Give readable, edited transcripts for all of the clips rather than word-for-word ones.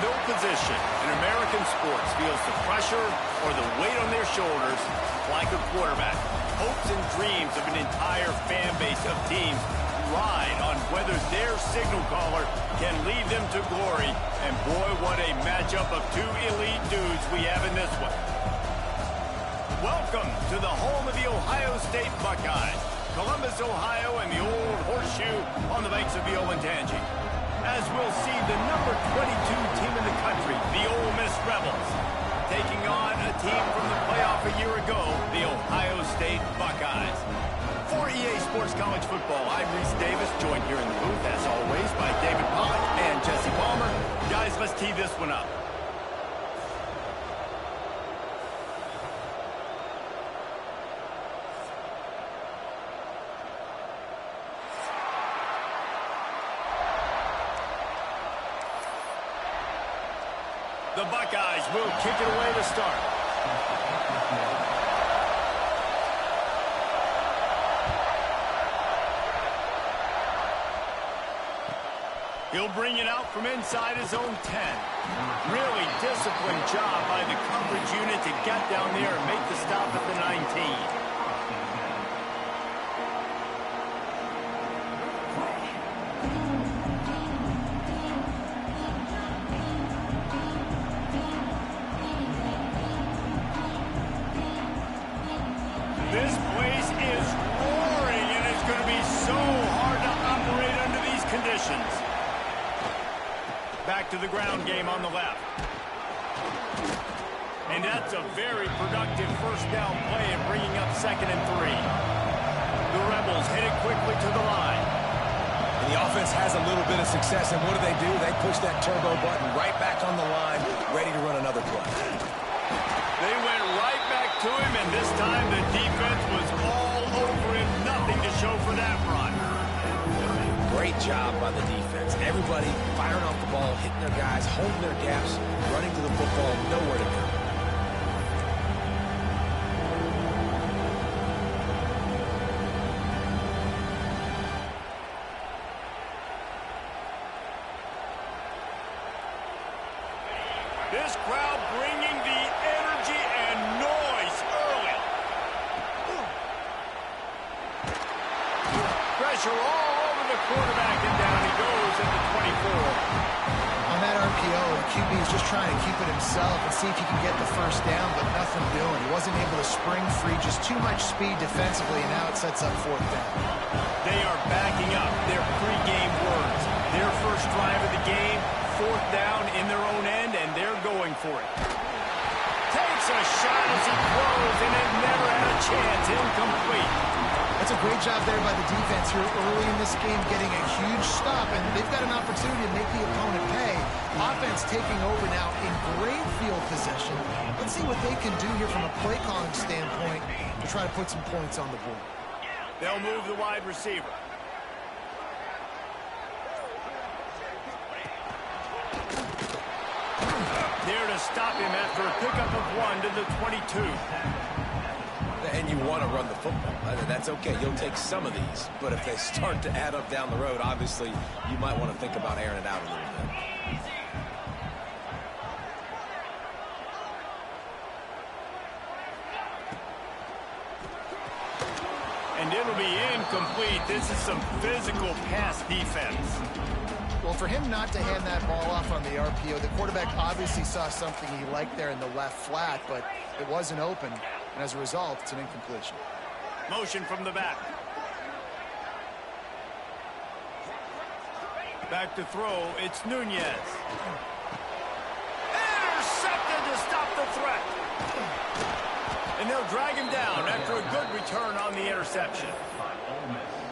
No position in American sports feels the pressure or the weight on their shoulders like a quarterback. Hopes and dreams of an entire fan base of teams ride on whether their signal caller can lead them to glory. And boy, what a matchup of two elite dudes we have in this one. Welcome to the home of the Ohio State Buckeyes, Columbus, Ohio, and the old horseshoe on the banks of the Olentangy. As we'll see the number 22 team in the country, the Ole Miss Rebels, taking on a team from the playoff a year ago, the Ohio State Buckeyes. For EA Sports College Football, I'm Reese Davis, joined here in the booth, as always, by David Pollack and Jesse Palmer. Guys, let's tee this one up. The Buckeyes will kick it away to start. He'll bring it out from inside his own 10. Really disciplined job by the coverage unit to get down there and make the stop at the 19. This place is roaring, and it's going to be so hard to operate under these conditions. Back to the ground game on the left. And that's a very productive first down play and bringing up 2nd and 3. The Rebels hit it quickly to the line. And the offense has a little bit of success, and what do? They push that turbo button right back on the line, ready to run another play. They went right back to him, and this time the defense was all over him. Nothing to show for that run. Great job by the defense. Everybody firing off the ball, hitting their guys, holding their gaps, running to the football, nowhere to go. This crowd bringing the energy and noise early. Pressure all over the quarterback, and down he goes at the 24. On that RPO, the QB is just trying to keep it himself and see if he can get the first down, but nothing doing. He wasn't able to spring free, just too much speed defensively, and now it sets up 4th down. They are backing up their pregame words. Their first drive of the game, 4th down in their own end, and they're going for it. Takes a shot as he throws, and it never had a chance. Incomplete. That's a great job there by the defense here early in this game, getting a huge stop, and they've got an opportunity to make the opponent pay. Offense taking over now in great field position. Let's see what they can do here from a play calling standpoint to try to put some points on the board. They'll move the wide receiver. There to stop him after a pickup of 1 to the 22. And you want to run the football. That's okay. You'll take some of these. But if they start to add up down the road, obviously, you might want to think about airing it out a little bit. And it'll be incomplete. This is some physical pass defense. Well, for him not to hand that ball off on the RPO, the quarterback obviously saw something he liked there in the left flat, but it wasn't open, and as a result, it's an incompletion. Motion from the back. Back to throw, it's Nunez. Intercepted to stop the threat. And they'll drag him down after a good return on the interception.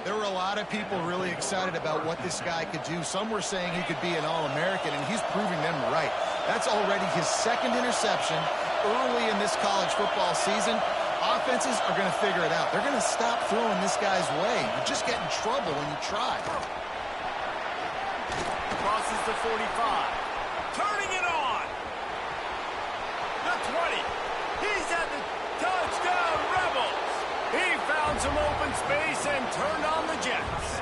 There were a lot of people really excited about what this guy could do. Some were saying he could be an All-American, and he's proving them right. That's already his 2nd interception early in this college football season. Offenses are going to figure it out. They're going to stop throwing this guy's way. You just get in trouble when you try. Crosses the 45. Turning it on. The 20. He's at the touchdown, Rebels. He found some open space and turned on the Jets.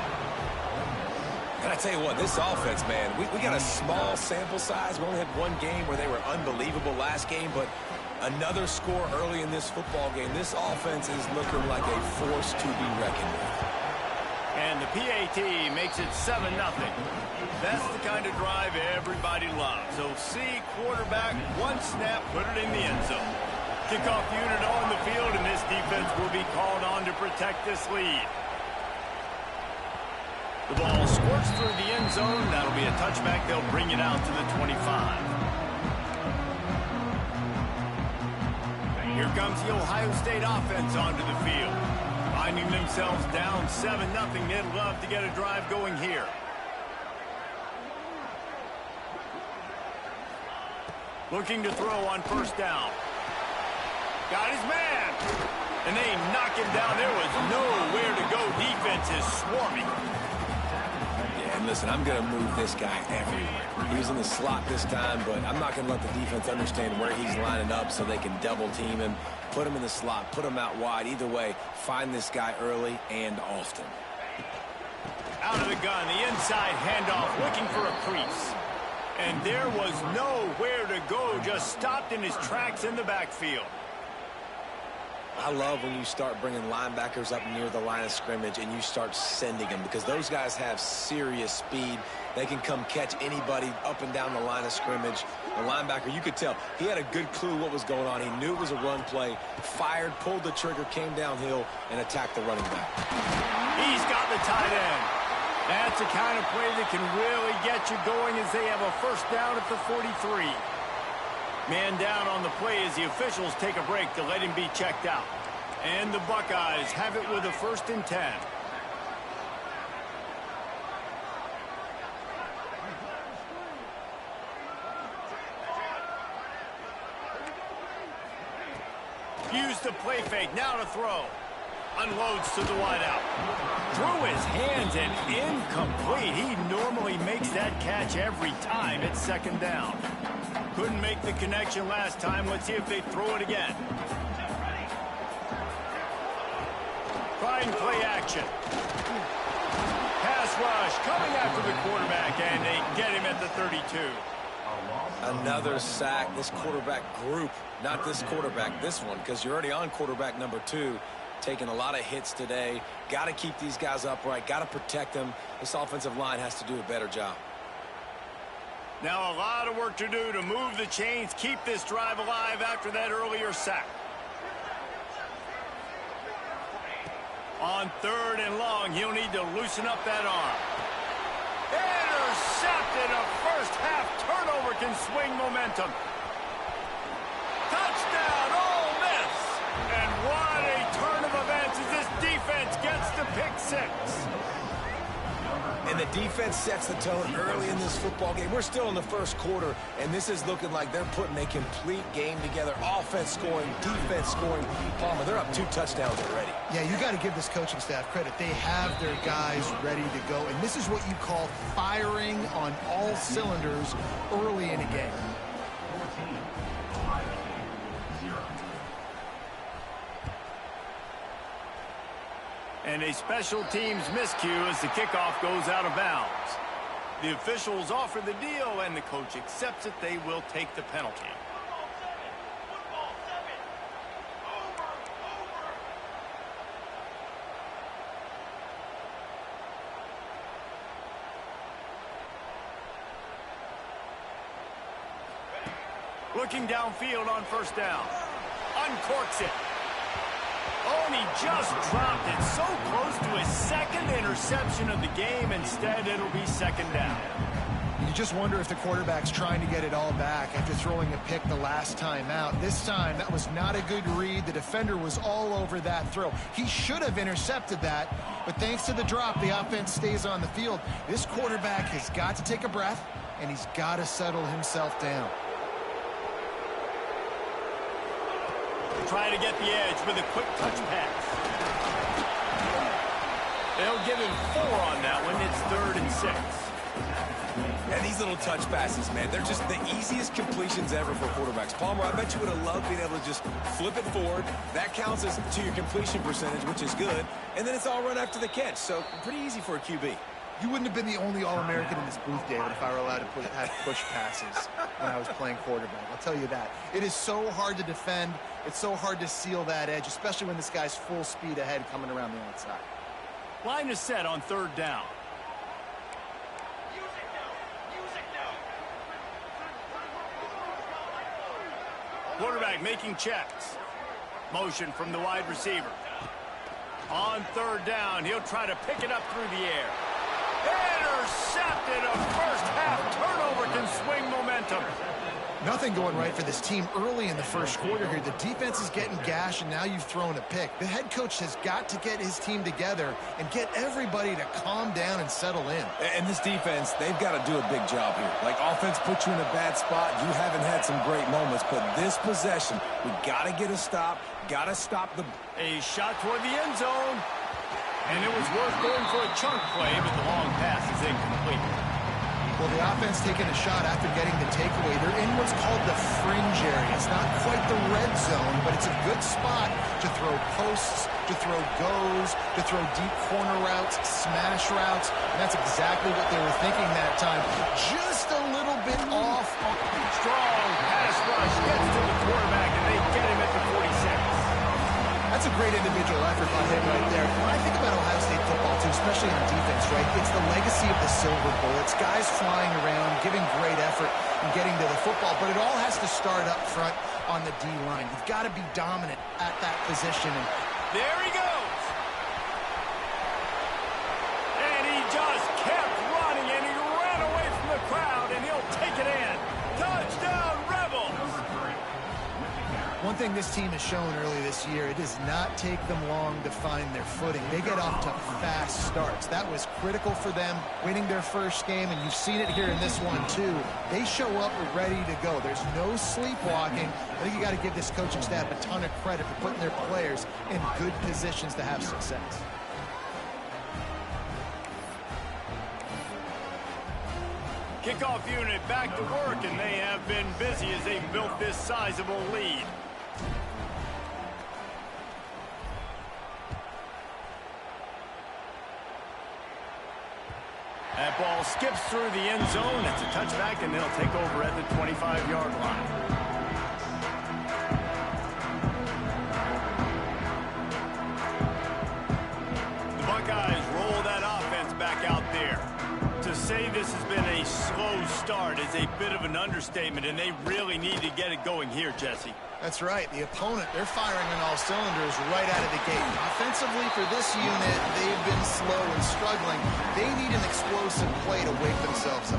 And I tell you what, this offense, man, we got a small sample size. We only had one game where they were unbelievable last game, but another score early in this football game. This offense is looking like a force to be reckoned with. And the PAT makes it 7-0. That's the kind of drive everybody loves. So see quarterback, one snap, put it in the end zone. Kickoff unit on the field, and this defense will be called on to protect this lead. The ball squirts through the end zone. That'll be a touchback. They'll bring it out to the 25. Here comes the Ohio State offense onto the field. Finding themselves down 7-0. They'd love to get a drive going here. Looking to throw on first down. Got his man. And they knock him down. There was nowhere to go. Defense is swarming. Yeah, and listen, I'm going to move this guy everywhere. He was in the slot this time, but I'm not going to let the defense understand where he's lining up so they can double team him, put him in the slot, put him out wide. Either way, find this guy early and often. Out of the gun, the inside handoff, looking for a crease. And there was nowhere to go, just stopped in his tracks in the backfield. I love when you start bringing linebackers up near the line of scrimmage and you start sending them, because those guys have serious speed. They can come catch anybody up and down the line of scrimmage. The linebacker, you could tell, he had a good clue what was going on. He knew it was a run play, fired, pulled the trigger, came downhill, and attacked the running back. He's got the tight end. That's the kind of play that can really get you going as they have a first down at the 43. Man down on the play as the officials take a break to let him be checked out. And the Buckeyes have it with a 1st and 10. Use the play fake, now to throw. Unloads to the wideout. Through his hands and incomplete. He normally makes that catch every time. It's 2nd down. Couldn't make the connection last time. Let's see if they throw it again. Trying play action. Pass rush coming after the quarterback, and they get him at the 32. Another sack. This quarterback group, not this quarterback, this one, because you're already on quarterback number 2. Taking a lot of hits today. Got to keep these guys upright. Got to protect them. This offensive line has to do a better job. Now a lot of work to do to move the chains, keep this drive alive after that earlier sack. On 3rd and long, he'll need to loosen up that arm. Intercepted. A first half turnover can swing momentum. Touchdown, Ole Miss. And what a turn of events as this defense gets to pick 6. And the defense sets the tone early in this football game. We're still in the 1st quarter, and this is looking like they're putting a complete game together. Offense scoring, defense scoring. Palmer, they're up 2 touchdowns already. Yeah, you got to give this coaching staff credit. They have their guys ready to go, and this is what you call firing on all cylinders early in a game. And a special teams miscue as the kickoff goes out of bounds. The officials offer the deal, and the coach accepts it. They will take the penalty. Looking downfield on first down. Uncorks it. Oh, and he just dropped it. So close to his 2nd interception of the game. Instead, it'll be 2nd down. You just wonder if the quarterback's trying to get it all back after throwing a pick the last time out. This time, that was not a good read. The defender was all over that throw. He should have intercepted that, but thanks to the drop, the offense stays on the field. This quarterback has got to take a breath, and he's got to settle himself down. Trying to get the edge with a quick touch pass. They'll give him 4 on that one. It's 3rd and 6. And these little touch passes, man, they're just the easiest completions ever for quarterbacks. Palmer, I bet you would have loved being able to just flip it forward. That counts as to your completion percentage, which is good. And then it's all run after the catch, so pretty easy for a QB. You wouldn't have been the only All-American in this booth, David, if I were allowed to have push passes when I was playing quarterback. I'll tell you that. It is so hard to defend. It's so hard to seal that edge, especially when this guy's full speed ahead coming around the outside. Line is set on 3rd down. Quarterback making checks. Motion from the wide receiver. On 3rd down, he'll try to pick it up through the air. Intercepted. A first half turnover can swing momentum. Nothing going right for this team early in the first quarter here. The defense is getting gashed, and now you've thrown a pick. The head coach has got to get his team together and get everybody to calm down and settle in. And this defense, they've got to do a big job here. Like, offense put you in a bad spot. You haven't had some great moments, but this possession, we got to get a stop. Got to stop the... A shot toward the end zone. And it was worth going for a chunk play, but the long pass is incomplete. Well, the offense taking a shot after getting the takeaway. They're in what's called the fringe area. It's not quite the red zone, but it's a good spot to throw posts, to throw goes, to throw deep corner routes, smash routes, and that's exactly what they were thinking that time. Just a little bit off. Strong pass rush gets to the quarterback, and they get him at the 46. That's a great individual effort by him right there. When I think about Ohio State football, too, especially on defense, right, it's the legacy of the silver bullets, guys flying around, giving great effort and getting to the football, but it all has to start up front on the D-line. You've got to be dominant at that position. And there he goes. And he just kept running, and he ran away from the crowd, and he'll take it in. Touchdown, Rebels! One thing this team has shown early this year, it does not take them long to find their footing. They get off to fast starts. That was critical for them, winning their first game, and you've seen it here in this one, too. They show up ready to go. There's no sleepwalking. I think you got to give this coaching staff a ton of credit for putting their players in good positions to have success. Kickoff unit back to work, and they have been busy as they built this sizable lead. That ball skips through the end zone. It's a touchback, and they'll take over at the 25-yard line. The Buckeyes roll that offense back out there. To say this has been a slow start is a bit of an understatement, and they really need to get it going here, Jesse. That's right. The opponent, they're firing on all cylinders right out of the gate. Offensively for this unit, they've been slow and struggling. They need an explosive play to wake themselves up.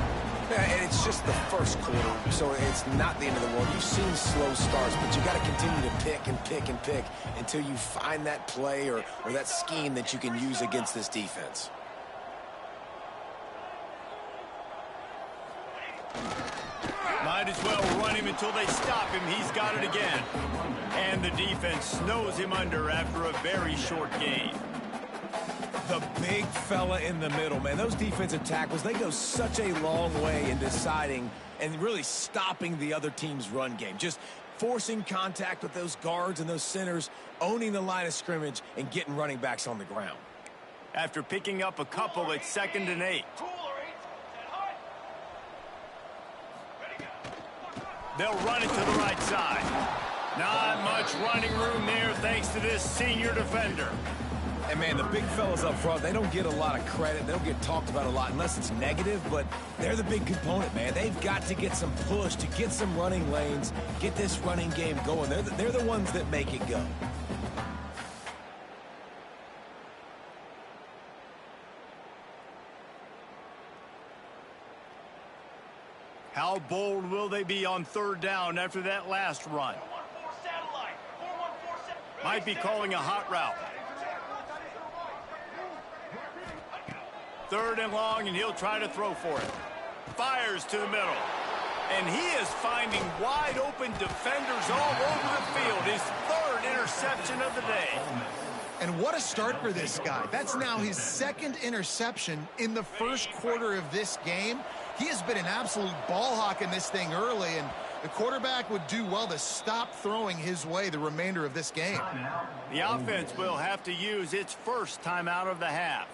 Yeah, and it's just the first quarter, so it's not the end of the world. You've seen slow starts, but you got to continue to pick and pick and pick until you find that play or that scheme that you can use against this defense. Might as well run him until they stop him. He's got it again. And the defense snows him under after a very short gain. The big fella in the middle, man. Those defensive tackles, they go such a long way in deciding and really stopping the other team's run game. Just forcing contact with those guards and those centers, owning the line of scrimmage, and getting running backs on the ground. After picking up a couple at 2nd and 8. They'll run it to the right side. Not much running room there thanks to this senior defender. And, man, the big fellas up front, they don't get a lot of credit. They don't get talked about a lot unless it's negative, but they're the big component, man. They've got to get some push, to get some running lanes, get this running game going. They're the ones that make it go. How bold will they be on 3rd down after that last run? Might be calling a hot route. 3rd and long, and he'll try to throw for it. Fires to the middle. And he is finding wide open defenders all over the field. His 3rd interception of the day. And what a start for this guy. That's now his 2nd interception in the first quarter of this game. He has been an absolute ball hawk in this thing early, and the quarterback would do well to stop throwing his way the remainder of this game. The offense will have to use its first timeout of the half.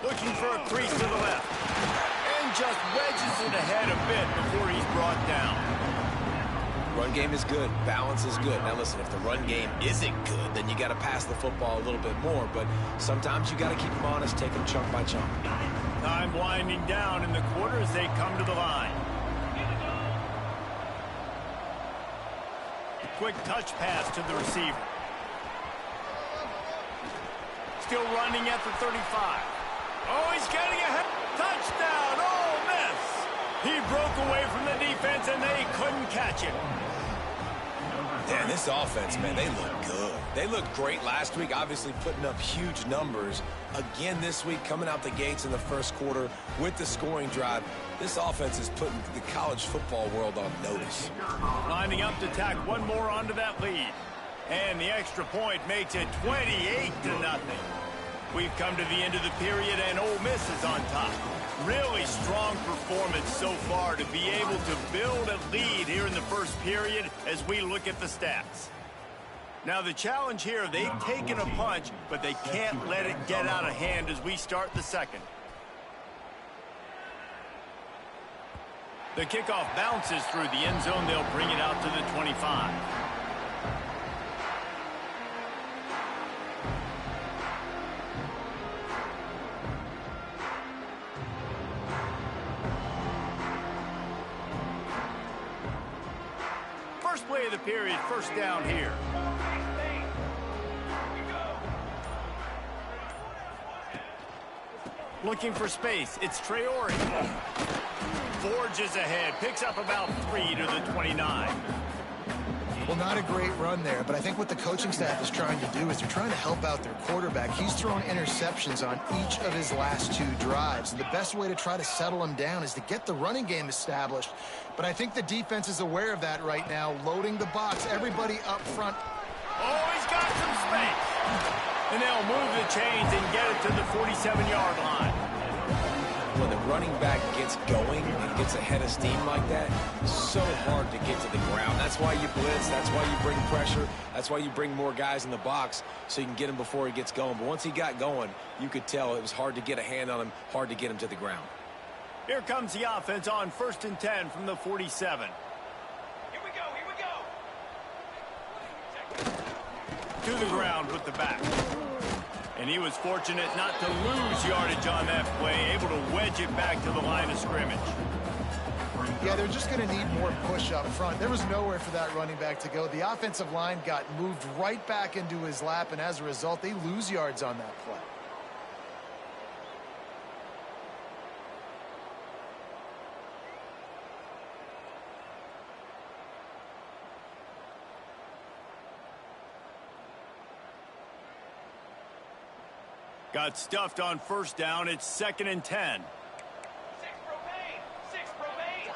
Looking for a crease to the left. And just wedges it ahead a bit before he's brought down. Run game is good. Balance is good. Now listen, if the run game isn't good, then you got to pass the football a little bit more. But sometimes you got to keep them honest, take them chunk by chunk. Time winding down in the quarter as they come to the line. A quick touch pass to the receiver. Still running at the 35. Oh, he's getting ahead. Touchdown, Ole Miss. He broke away from the defense, and they couldn't catch him. Man, this offense, man, they look good. They looked great last week, obviously putting up huge numbers. Again this week, coming out the gates in the first quarter with the scoring drive. This offense is putting the college football world on notice. Lining up to tack one more onto that lead. And the extra point makes it 28-0. We've come to the end of the period, and Ole Miss is on top. Really strong performance so far to be able to build a lead here in the first period as we look at the stats. Now the challenge here, they've taken a punch, but they can't let it get out of hand as we start the second. The kickoff bounces through the end zone. They'll bring it out to the 25. First play of the period, first down here. Looking for space, it's Traore. Forges ahead, picks up about 3 to the 29. Well, not a great run there, but I think what the coaching staff is trying to do is they're trying to help out their quarterback. He's thrown interceptions on each of his last 2 drives, and the best way to try to settle him down is to get the running game established. But I think the defense is aware of that right now, loading the box, everybody up front. Oh, he's got some space. And they'll move the chains and get it to the 47-yard line. When the running back gets going and gets ahead of steam like that, so hard to get to the ground. That's why you blitz. That's why you bring pressure. That's why you bring more guys in the box so you can get him before he gets going. But once he got going, you could tell it was hard to get a hand on him, hard to get him to the ground. Here comes the offense on 1st and 10 from the 47. Here we go. To the ground with the back. And he was fortunate not to lose yardage on that play, able to wedge it back to the line of scrimmage. Yeah, they're just going to need more push up front. There was nowhere for that running back to go. The offensive line got moved right back into his lap, and as a result, they lose yards on that play. Got stuffed on 1st down. It's 2nd and 10. 6 propane. 6 propane.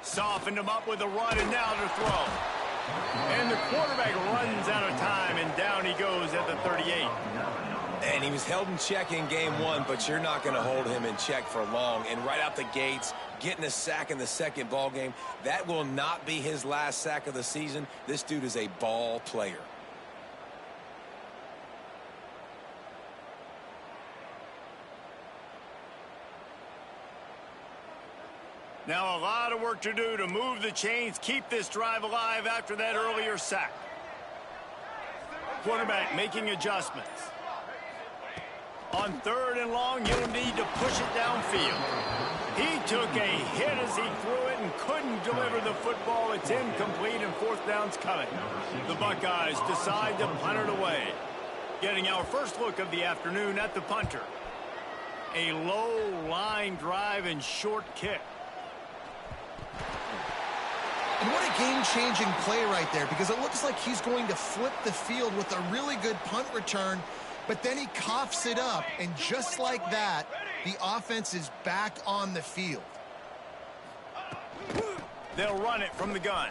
Softened him up with a run, and now to throw. And the quarterback runs out of time, and down he goes at the 38. And he was held in check in game 1, but you're not going to hold him in check for long. And right out the gates, getting a sack in the second ball game, that will not be his last sack of the season. This dude is a ball player. Now a lot of work to do to move the chains, keep this drive alive after that earlier sack. Quarterback making adjustments. On 3rd and long, he'll need to push it downfield. He took a hit as he threw it and couldn't deliver the football. It's incomplete, and 4th down's coming. The Buckeyes decide to punt it away. Getting our first look of the afternoon at the punter. A low line drive and short kick. And what a game-changing play right there, because it looks like he's going to flip the field with a really good punt return, but then he coughs it up, and just like that, the offense is back on the field. They'll run it from the gun.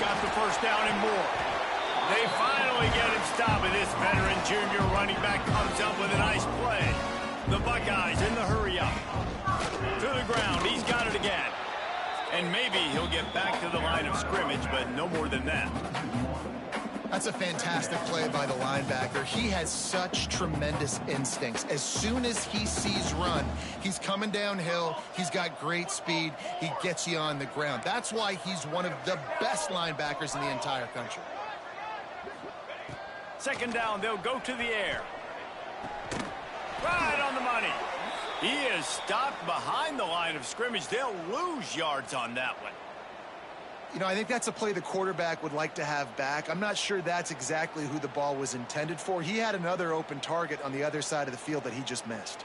Got the 1st down and more. They finally get him stopped, and this veteran junior running back comes up with a nice play. The Buckeyes in the hurry up. To the ground. He's got it again. And maybe he'll get back to the line of scrimmage, but no more than that. That's a fantastic play by the linebacker. He has such tremendous instincts. As soon as he sees run, he's coming downhill. He's got great speed. He gets you on the ground. That's why he's one of the best linebackers in the entire country. Second down, they'll go to the air. Right on the money. He is stopped behind the line of scrimmage. They'll lose yards on that one. You know, I think that's a play the quarterback would like to have back. I'm not sure that's exactly who the ball was intended for. He had another open target on the other side of the field that he just missed.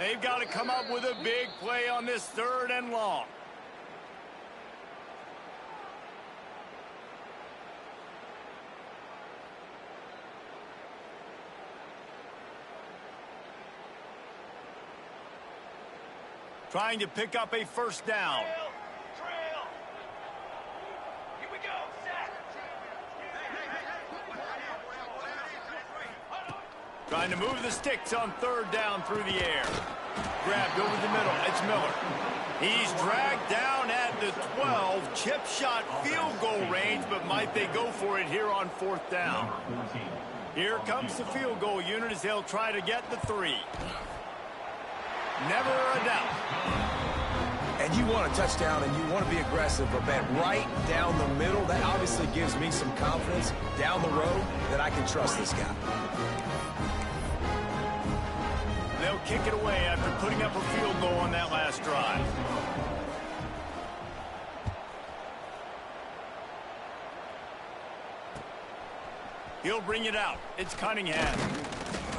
They've got to come up with a big play on this 3rd and long. Trying to pick up a first down. Trail. Here we go. Set. Trying to move the sticks on 3rd down through the air. Grabbed over the middle. It's Miller. He's dragged down at the 12. Chip shot field goal range, but might they go for it here on 4th down? Here comes the field goal unit as they'll try to get the 3. Never a doubt. And you want a touchdown and you want to be aggressive, but man, right down the middle, that obviously gives me some confidence down the road that I can trust this guy. They'll kick it away after putting up a field goal on that last drive. He'll bring it out. It's Cunningham.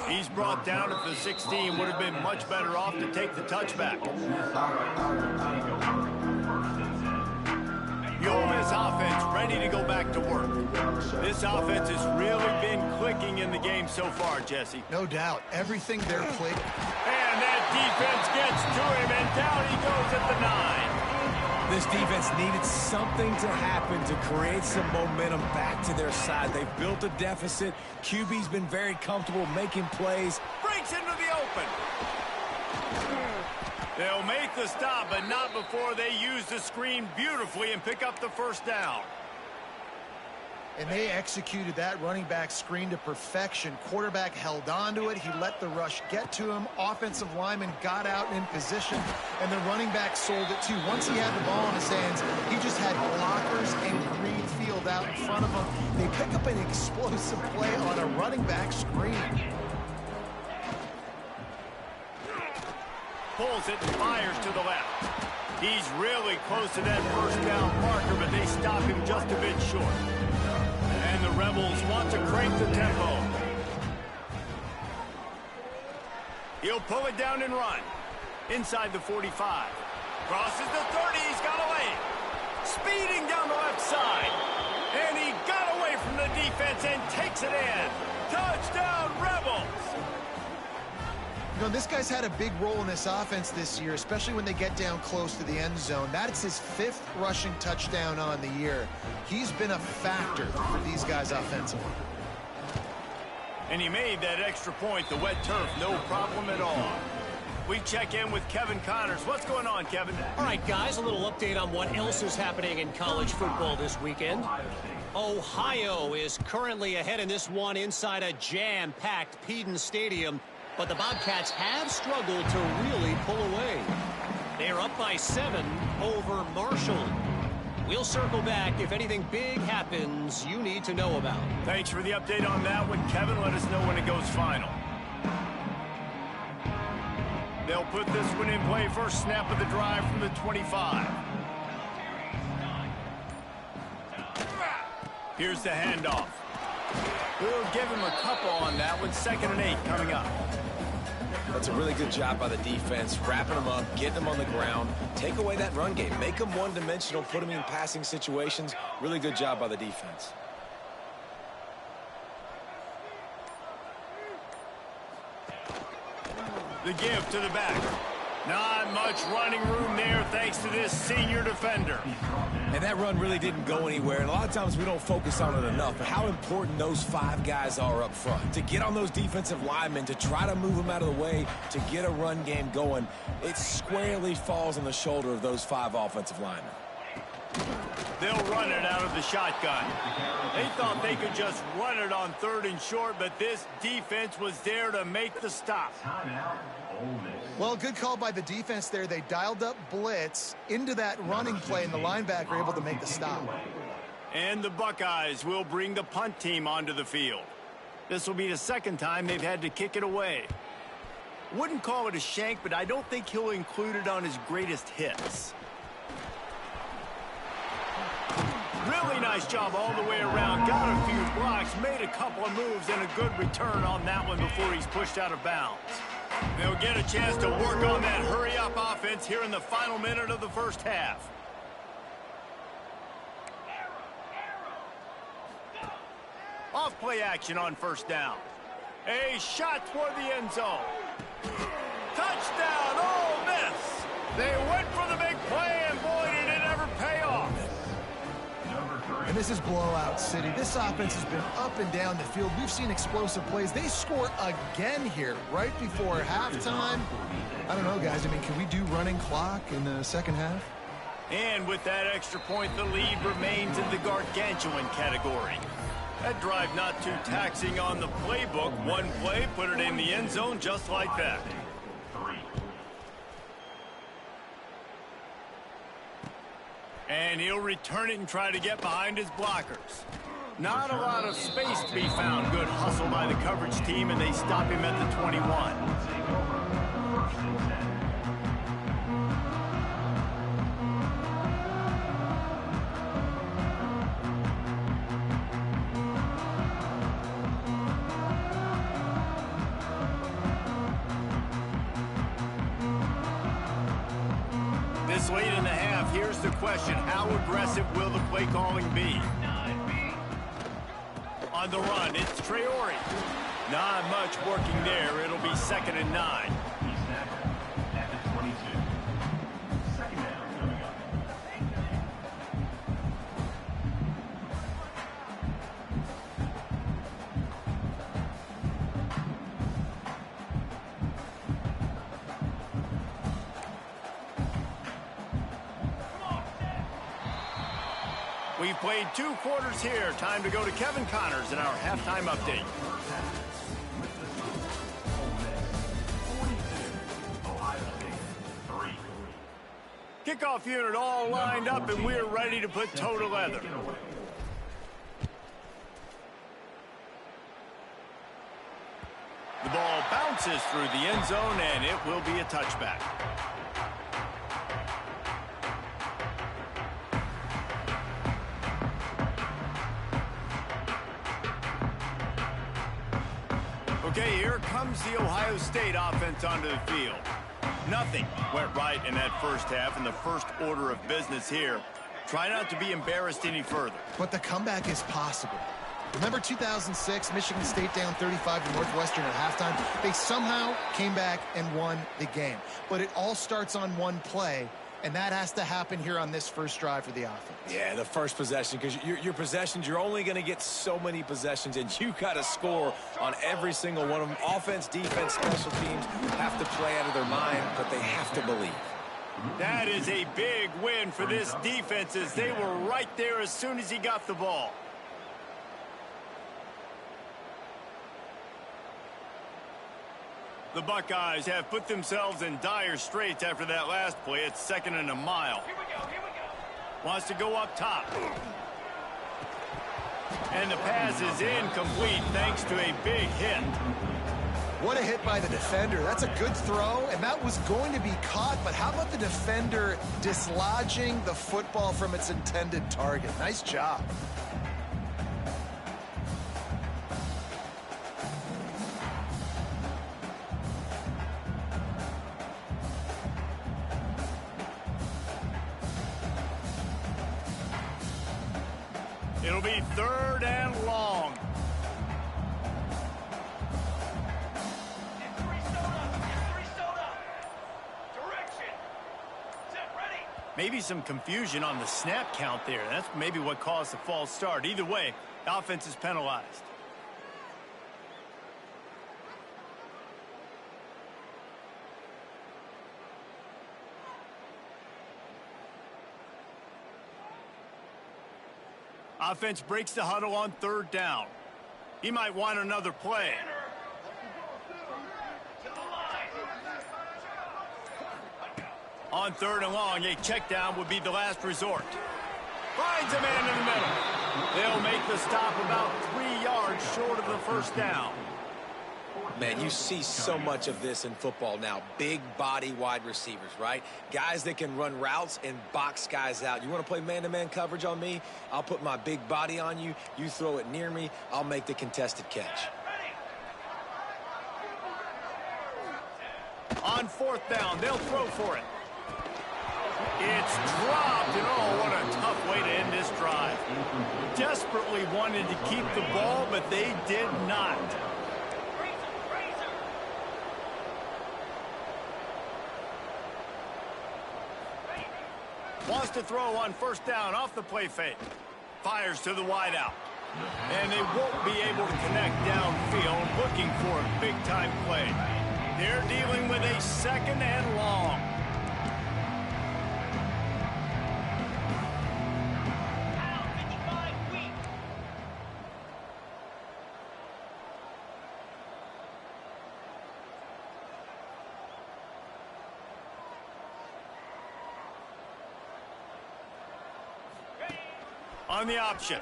He's brought down at the 16. Would have been much better off to take the touchback. The Ole Miss offense ready to go back to work. This offense has really been clicking in the game so far, Jesse. No doubt. Everything they're clicking. And that defense gets to him, and down he goes at the 9. This defense needed something to happen to create some momentum back to their side. They've built a deficit. QB's been very comfortable making plays. Breaks into the open. They'll make the stop, but not before they use the screen beautifully and pick up the first down. And they executed that running back screen to perfection. Quarterback held on to it. He let the rush get to him. Offensive lineman got out in position, and the running back sold it too. Once he had the ball in his hands, he just had blockers and green field out in front of him. They pick up an explosive play on a running back screen. Pulls it and fires to the left. He's really close to that first down marker, but they stop him just a bit short. And the Rebels want to crank the tempo. He'll pull it down and run. Inside the 45. Crosses the 30. He's got away. Speeding down the left side. And he got away from the defense and takes it in. Touchdown, Rebels! You know, this guy's had a big role in this offense this year, especially when they get down close to the end zone. That's his 5th rushing touchdown on the year. He's been a factor for these guys offensively. And he made that extra point, the wet turf, no problem at all. We check in with Kevin Connors. What's going on, Kevin? All right, guys, a little update on what else is happening in college football this weekend. Ohio is currently ahead in this one inside a jam-packed Peden Stadium. But the Bobcats have struggled to really pull away. They're up by 7 over Marshall. We'll circle back if anything big happens you need to know about. Thanks for the update on that one, Kevin. Let us know when it goes final. They'll put this one in play. First snap of the drive from the 25. Here's the handoff. We'll give him a couple on that one. 2nd and 8 coming up. That's a really good job by the defense, wrapping them up, getting them on the ground, take away that run game, make them one-dimensional, put them in passing situations. Really good job by the defense. The give to the back. Not much running room there thanks to this senior defender. And that run really didn't go anywhere, and a lot of times we don't focus on it enough, but how important those 5 guys are up front. To get on those defensive linemen, to try to move them out of the way, to get a run game going, it squarely falls on the shoulder of those 5 offensive linemen. They'll run it out of the shotgun. They thought they could just run it on 3rd and short, but this defense was there to make the stop. Well, good call by the defense there. They dialed up blitz into that running play, and the linebacker able to make the stop. And the Buckeyes will bring the punt team onto the field. This will be the 2nd time they've had to kick it away. Wouldn't call it a shank, but I don't think he'll include it on his greatest hits. Really nice job all the way around. Got a few blocks, made a couple of moves, and a good return on that one before he's pushed out of bounds. They'll get a chance to work on that hurry-up offense here in the final minute of the first half. Off play action on 1st down. A shot toward the end zone. Touchdown, Ole Miss. They went for the big play, and boy, did it ever pay off. And this is blowout city. This offense has been up and down the field. We've seen explosive plays. They score again here right before halftime. I don't know, guys. I mean, can we do running clock in the 2nd half? And with that extra point, the lead remains in the gargantuan category. That drive not too taxing on the playbook. One play, put it in the end zone just like that. And he'll return it and try to get behind his blockers. Not a lot of space to be found. Good hustle by the coverage team, and they stop him at the 21. This late in the half, here's the question. How aggressive will the play calling be? On the run, it's Traore. Not much working there. It'll be 2nd and 9. We've played 2 quarters here. Time to go to Kevin Connors in our halftime update. Kickoff unit all lined up, and we're ready to put toe to leather. The ball bounces through the end zone, and it will be a touchback. Okay, here comes the Ohio State offense onto the field. Nothing went right in that first half, and the first order of business here. Try not to be embarrassed any further. But the comeback is possible. Remember 2006, Michigan State down 35 to Northwestern at halftime? They somehow came back and won the game. But it all starts on one play, and that has to happen here on this first drive for the offense. Yeah, the first possession, because your possessions, you're only going to get so many possessions, and you got to score on every single one of them. Offense, defense, special teams have to play out of their mind, but they have to believe. That is a big win for this defense, as they were right there as soon as he got the ball. The Buckeyes have put themselves in dire straits after that last play. It's 2nd and a mile. Here we go. Wants to go up top. And the pass is incomplete thanks to a big hit. What a hit by the defender. That's a good throw, and that was going to be caught, but how about the defender dislodging the football from its intended target? Nice job. It'll be 3rd and long. Get 3 soda. Direction. Set, ready. Maybe some confusion on the snap count there. That's maybe what caused the false start. Either way, the offense is penalized. Offense breaks the huddle on 3rd down. He might want another play. On 3rd and long, a check down would be the last resort. Finds a man in the middle. They'll make the stop about 3 yards short of the 1st down. Man, you see so much of this in football now. Big body wide receivers, right? Guys that can run routes and box guys out. You want to play man-to-man coverage on me? I'll put my big body on you. You throw it near me, I'll make the contested catch. On 4th down, they'll throw for it. It's dropped, and oh, what a tough way to end this drive. Desperately wanted to keep the ball, but they did not. Wants to throw on 1st down off the play fake. Fires to the wideout. And they won't be able to connect downfield, looking for a big-time play. They're dealing with a 2nd and long. On the option.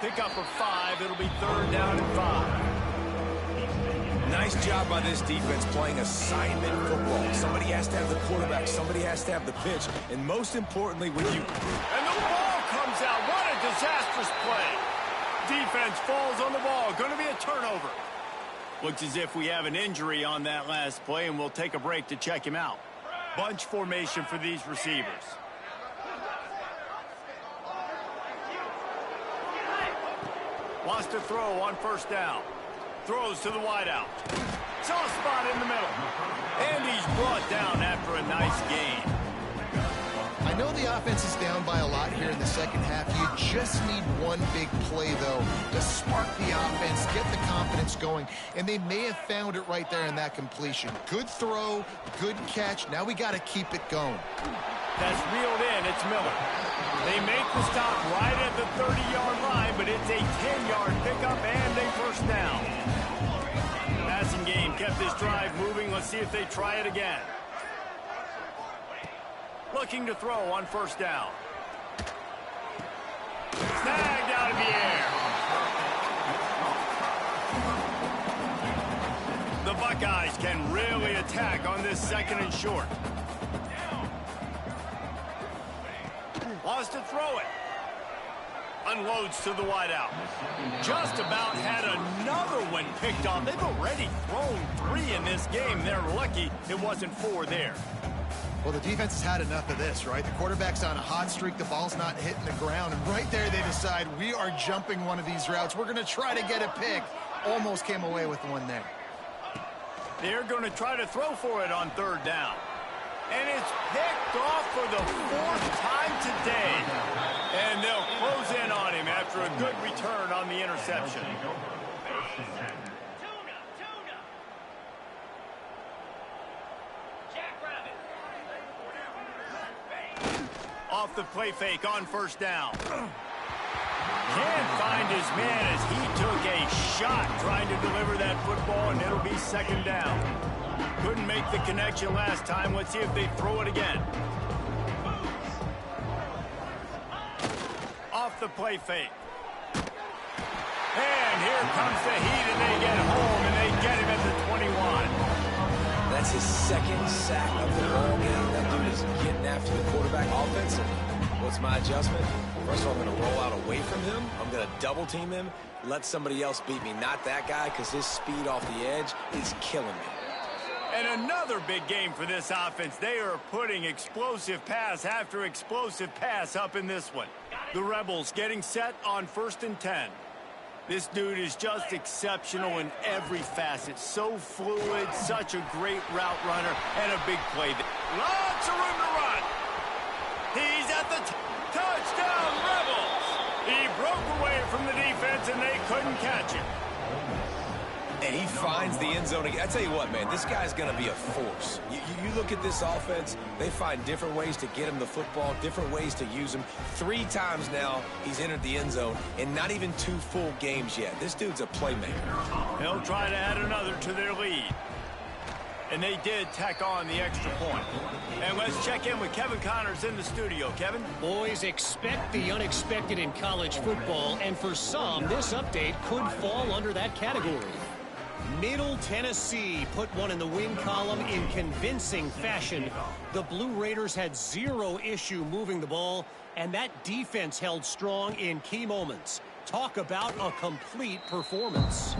Pick up for 5. It'll be 3rd down and 5. Nice job by this defense playing assignment football. Somebody has to have the quarterback. Somebody has to have the pitch. And most importantly, when you... And the ball comes out. What a disastrous play. Defense falls on the ball. Going to be a turnover. Looks as if we have an injury on that last play, and we'll take a break to check him out. Bunch formation for these receivers. Wants to throw on 1st down. Throws to the wideout. Soft spot in the middle. And he's brought down after a nice gain. I know the offense is down by a lot here in the 2nd half. You just need one big play, though, to spark the offense, get the confidence going, and they may have found it right there in that completion. Good throw, good catch. Now we got to keep it going. That's reeled in. It's Miller. They make the stop right at the 30-yard line, but it's a 10-yard pickup and a 1st down. Passing game kept this drive moving. Let's see if they try it again. Looking to throw on 1st down. Snagged out of the air. The Buckeyes can really attack on this 2nd and short. Wants to throw it. Unloads to the wideout. Just about had another one picked off. They've already thrown 3 in this game. They're lucky it wasn't 4 there. Well, the defense has had enough of this, right? The quarterback's on a hot streak. The ball's not hitting the ground. And right there, they decide, we are jumping one of these routes. We're going to try to get a pick. Almost came away with one there. They're going to try to throw for it on 3rd down. And it's picked off for the 4th time today. And they'll close in on him after a good return on the interception. Off the play fake on 1st down. Can't find his man as he took a shot trying to deliver that football, and it'll be 2nd down. Couldn't make the connection last time. Let's see if they throw it again. Off the play fake. And here comes the heat, and they get home, and they get him at the 21. That's his 2nd sack of the ball game. That dude is getting after the quarterback offensively. What's my adjustment? First of all, I'm going to roll out away from him. I'm going to double team him. Let somebody else beat me, not that guy, because his speed off the edge is killing me. And another big game for this offense. They are putting explosive pass after explosive pass up in this one. The Rebels getting set on 1st and 10. This dude is just exceptional in every facet. So fluid, such a great route runner, and a big play. Lots of room to run. He's at the touchdown, Rebels. He broke away from the defense, and they couldn't catch him. And he finds the end zone again. I tell you what, man, this guy's going to be a force. You look at this offense, they find different ways to get him the football, different ways to use him. 3 times now he's entered the end zone, and not even 2 full games yet. This dude's a playmaker. They'll try to add another to their lead. And they did tack on the extra point. And let's check in with Kevin Connors in the studio. Kevin? Boys, expect the unexpected in college football, and for some, this update could fall under that category. Middle Tennessee put one in the win column in convincing fashion. The Blue Raiders had 0 issue moving the ball, and that defense held strong in key moments. Talk about a complete performance.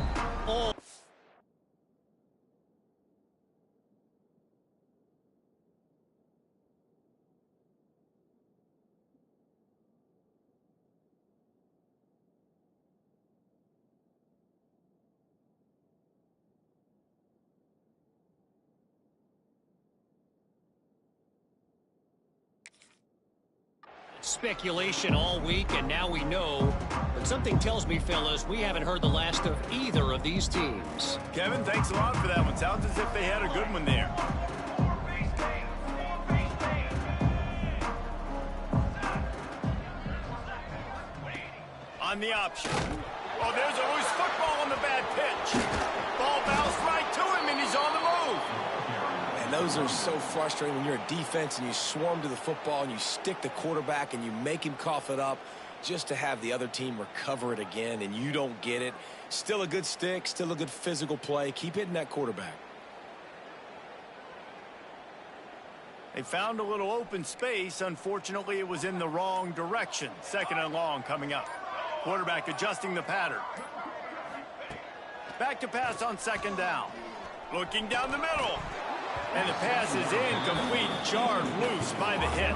Speculation all week, and now we know. But something tells me, fellas, we haven't heard the last of either of these teams. Kevin, thanks a lot for that one. Sounds as if they had a good one there. On the option. Oh, there's a loose football on the bad pitch. Ball bounced right to him, and he's on the move. Those are so frustrating when you're a defense and you swarm to the football and you stick the quarterback and you make him cough it up just to have the other team recover it again, and you don't get it. Still a good stick, still a good physical play. Keep hitting that quarterback. They found a little open space. Unfortunately, it was in the wrong direction. 2nd and long coming up. Quarterback adjusting the pattern. Back to pass on 2nd down. Looking down the middle. And the pass is incomplete, jarred loose by the hit.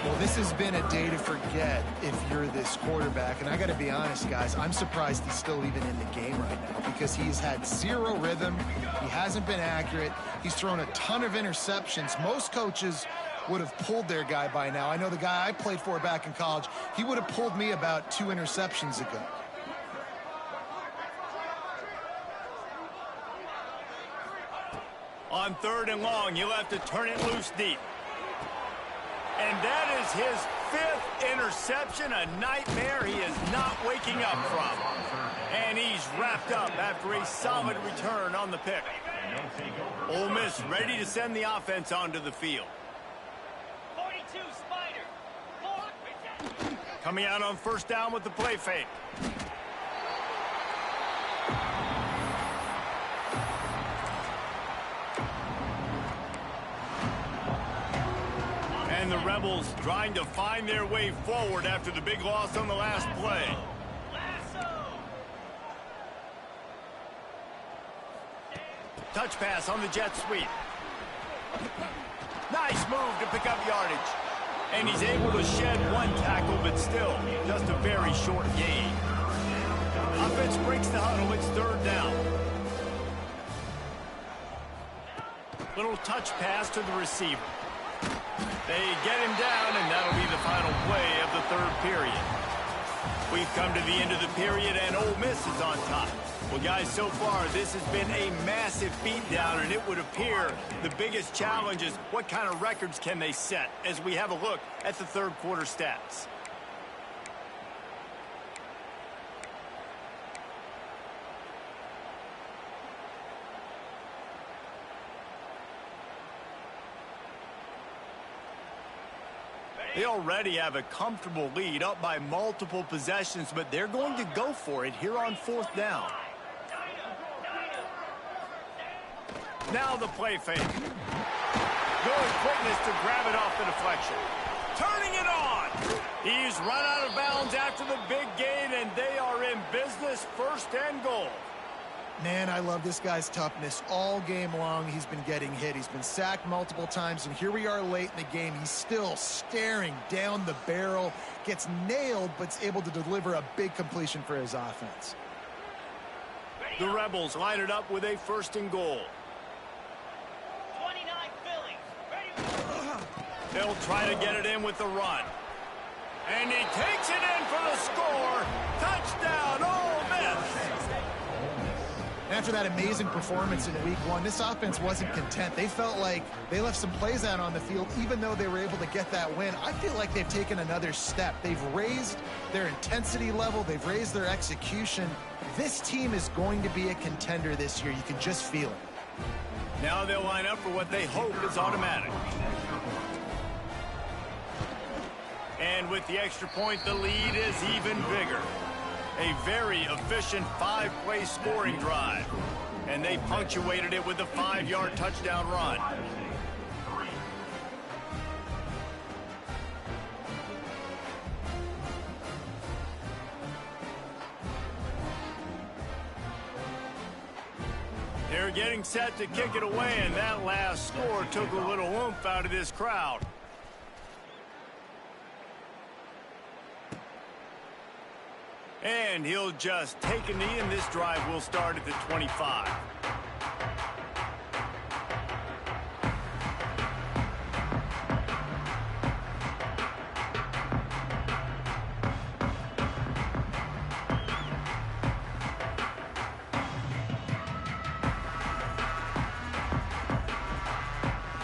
Well, this has been a day to forget if you're this quarterback. And I got to be honest, guys, I'm surprised he's still even in the game right now because he's had 0 rhythm. He hasn't been accurate. He's thrown a ton of interceptions. Most coaches would have pulled their guy by now. I know the guy I played for back in college, he would have pulled me about 2 interceptions ago. On 3rd and long, he'll have to turn it loose deep. And that is his 5th interception, a nightmare he is not waking up from. And he's wrapped up after a solid return on the pick. Ole Miss ready to send the offense onto the field. 42 Spider. Coming out on 1st down with the play fake. And the Rebels trying to find their way forward after the big loss on the last play. Touch pass on the jet sweep. Nice move to pick up yardage. And he's able to shed 1 tackle, but still just a very short gain. Offense breaks the huddle. It's 3rd down. Little touch pass to the receiver. They get him down, and that'll be the final play of the 3rd period. We've come to the end of the period, and Ole Miss is on top. Well, guys, so far, this has been a massive beatdown, and it would appear the biggest challenge is what kind of records can they set as we have a look at the 3rd quarter stats. They already have a comfortable lead up by multiple possessions, but they're going to go for it here on 4th down. Now the play fake. Good quickness to grab it off the deflection. Turning it on. He's run out of bounds after the big gain, and they are in business. 1st and goal. Man, I love this guy's toughness. All game long, he's been getting hit. He's been sacked multiple times, and here we are late in the game. He's still staring down the barrel, gets nailed, but's able to deliver a big completion for his offense. The Rebels line it up with a 1st and goal. 29 Philly. Ready, They'll try to get it in with the run. And he takes it in for the score. Touchdown, Ole Miss. After that amazing performance in week one, this offense wasn't content. They felt like they left some plays out on the field, even though they were able to get that win. I feel like they've taken another step. They've raised their intensity level. They've raised their execution. This team is going to be a contender this year. You can just feel it. Now they'll line up for what they hope is automatic. And with the extra point, the lead is even bigger. A very efficient 5-play scoring drive. And they punctuated it with a 5-yard touchdown run. They're getting set to kick it away, and that last score took a little oomph out of this crowd. And he'll just take a knee, and this drive will start at the 25.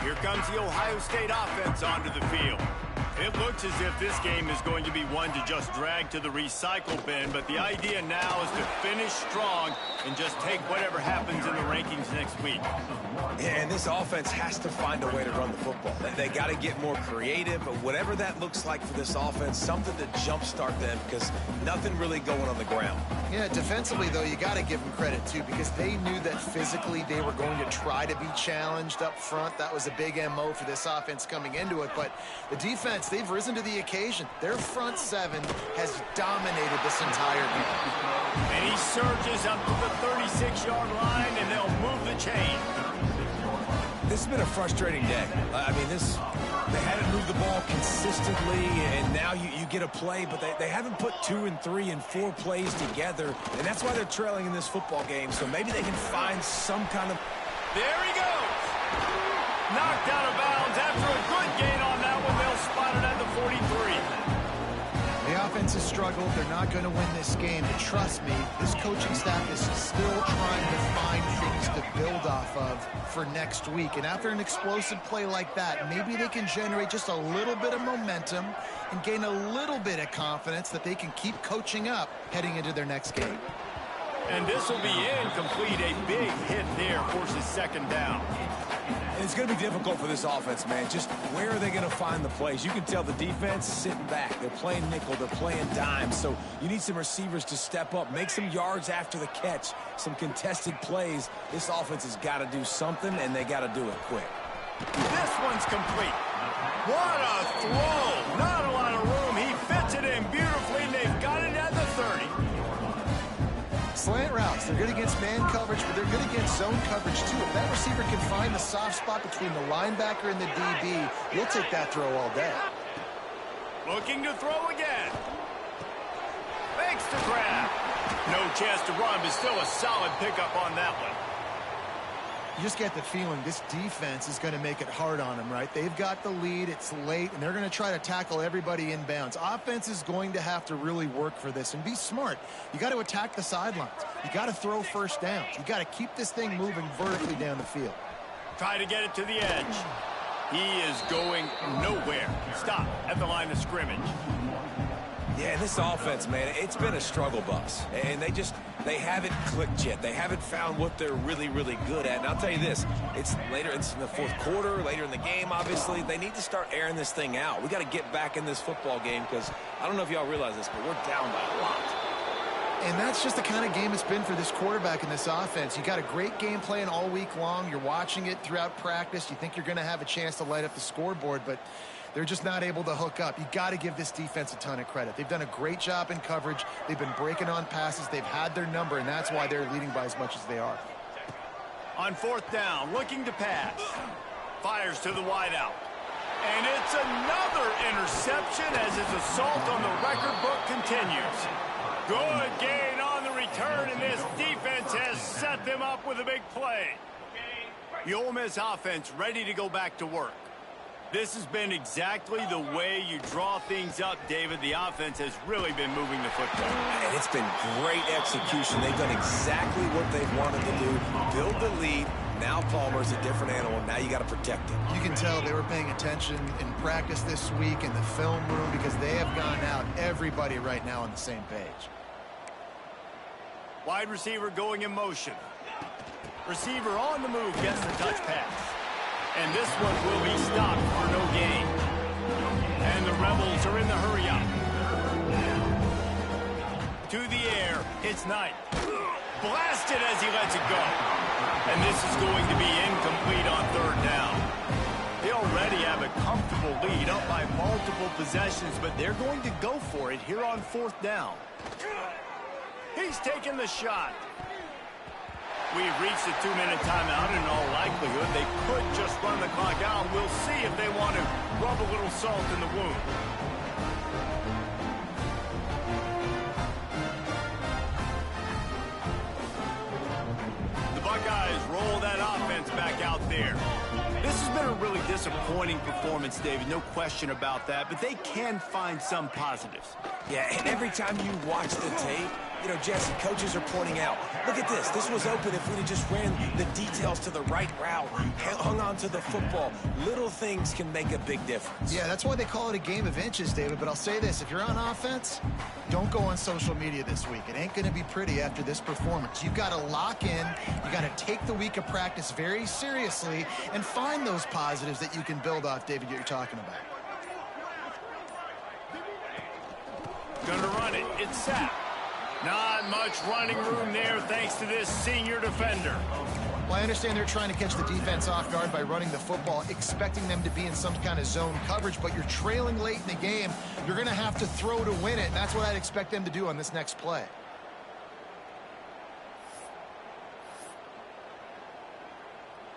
Here comes the Ohio State offense onto the field. It looks as if this game is going to be one to just drag to the recycle bin, but the idea now is to finish strong and just take whatever happens in the rankings next week. Yeah, and this offense has to find a way to run the football. They got to get more creative, but whatever that looks like for this offense, something to jumpstart them, because nothing really going on the ground. Yeah, defensively, though, you got to give them credit, too, because they knew that physically they were going to try to be challenged up front. That was a big MO for this offense coming into it, but the defense, they've risen to the occasion. Their front seven has dominated this entire game. And he surges up to the 36-yard line, and they'll move the chain. This has been a frustrating day. I mean, they haven't moved the ball consistently, and now you get a play, but they haven't put 2 and 3 and 4 plays together, and that's why they're trailing in this football game, so maybe they can find some kind of... There he goes! Knocked out of bounds after a good gain on that one. They'll spot it at the 43. The offense has struggled. They're not going to win this game. But trust me, this coaching staff is still trying to find things to build off of for next week. And after an explosive play like that, maybe they can generate just a little bit of momentum and gain a little bit of confidence that they can keep coaching up heading into their next game. And this will be incomplete. A big hit there forces second down. It's going to be difficult for this offense, man. Just where are they going to find the plays? You can tell the defense sitting back. They're playing nickel. They're playing dime. So you need some receivers to step up, make some yards after the catch, some contested plays. This offense has got to do something, and they got to do it quick. This one's complete. What a throw. Not a lot of room. He fits it in beautifully, and they've got it at the 30. Slant routes, they're good against man coverage, but they're good against zone coverage too. If that receiver can find the soft spot between the linebacker and the DB, you'll take that throw all day. Looking to throw again. Makes the grab. No chance to run, but still a solid pickup on that one. You just get the feeling this defense is going to make it hard on them, right? They've got the lead, it's late, and they're going to try to tackle everybody inbounds. Offense is going to have to really work for this and be smart. You got to attack the sidelines. You got to throw first downs. You got to keep this thing moving vertically down the field. Try to get it to the edge. He is going nowhere. Stop at the line of scrimmage. Yeah, this offense, man, it's been a struggle bus. And they haven't clicked yet. They haven't found what they're really, really good at. And I'll tell you this, it's in the fourth quarter, later in the game, obviously. They need to start airing this thing out. We got to get back in this football game because I don't know if y'all realize this, but we're down by a lot. And that's just the kind of game it's been for this quarterback in this offense. You got a great game plan all week long. You're watching it throughout practice. You think you're going to have a chance to light up the scoreboard, but they're just not able to hook up. You got to give this defense a ton of credit. They've done a great job in coverage. They've been breaking on passes. They've had their number, and that's why they're leading by as much as they are. On fourth down, looking to pass. Fires to the wideout. And it's another interception as his assault on the record book continues. Good gain on the return, and this defense has set them up with a big play. The Ole Miss offense ready to go back to work. This has been exactly the way you draw things up, David. The offense has really been moving the football. And it's been great execution. They've done exactly what they've wanted to do. Build the lead. Now Palmer's a different animal. Now you got to protect him. You can tell they were paying attention in practice this week in the film room because they have gone out, everybody right now on the same page. Wide receiver going in motion. Receiver on the move gets the touch pass. And this one will be stopped for no gain. And the Rebels are in the hurry-up. To the air, it's Knight. Blasted as he lets it go. And this is going to be incomplete on third down. They already have a comfortable lead up by multiple possessions, but they're going to go for it here on fourth down. He's taking the shot. We've reached the 2-minute timeout. In all likelihood, they could just run the clock out. We'll see if they want to rub a little salt in the wound. The Buckeyes roll that offense back out there. This has been a really disappointing performance, David. No question about that, but they can find some positives. Yeah, and every time you watch the tape, you know, Jesse, coaches are pointing out, look at this. This was open if we'd have just ran the details to the right route, hung on to the football. Little things can make a big difference. Yeah, that's why they call it a game of inches, David. But I'll say this, if you're on offense, don't go on social media this week. It ain't going to be pretty after this performance. You've got to lock in. You got to take the week of practice very seriously and find those positives that you can build off, David, that you're talking about. Gonna run it. It's Sapp. Not much running room there thanks to this senior defender. Well, I understand they're trying to catch the defense off guard by running the football, expecting them to be in some kind of zone coverage, but you're trailing late in the game. You're going to have to throw to win it, and that's what I'd expect them to do on this next play.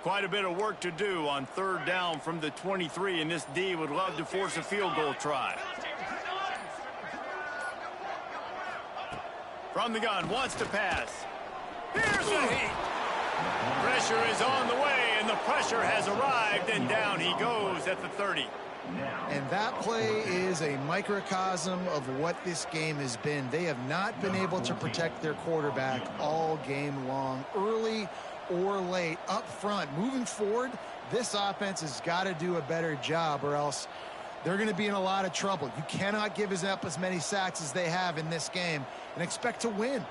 Quite a bit of work to do on third down from the 23, and this D would love to force a field goal try. From the gun, wants to pass. Here's the heat. Pressure is on the way, and the pressure has arrived, and down he goes at the 30. And that play is a microcosm of what this game has been. They have not been able to protect their quarterback all game long, early or late, up front. Moving forward, this offense has got to do a better job, or else they're going to be in a lot of trouble. You cannot give up as many sacks as they have in this game and expect to win.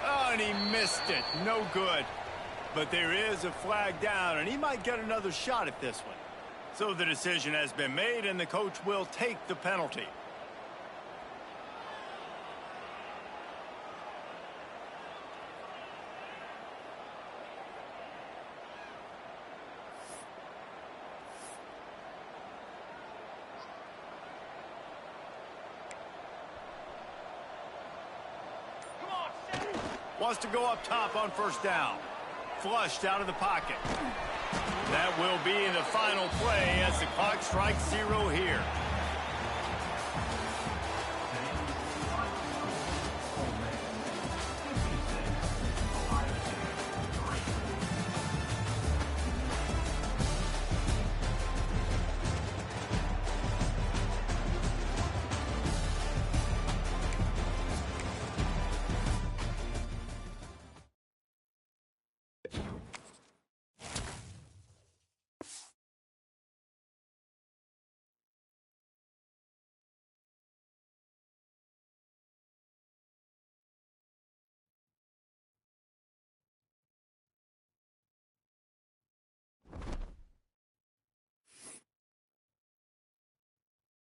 Oh, and he missed it. No good. But there is a flag down, and he might get another shot at this one. So the decision has been made, and the coach will take the penalty. Wants to go up top on first down. Flushed out of the pocket. That will be the final play as the clock strikes 0 here.